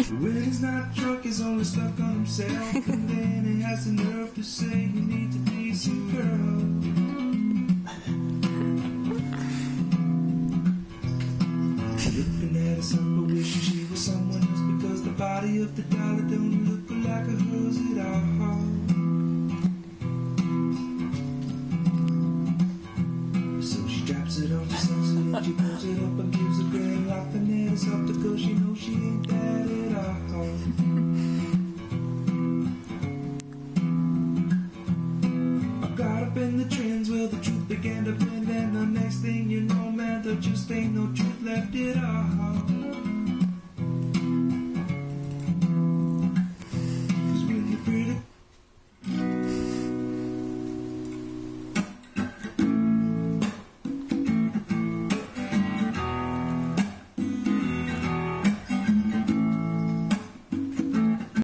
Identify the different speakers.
Speaker 1: When he's not drunk, he's only stuck on himself. And then he has the nerve to say you need to be some girl. Looking at her son, but wishing she was someone else, because the body of the dollar don't look like a hers at all. So she drops it off the sunset and she pulls it up and gives a grand laughing at herself, because she knows she ain't that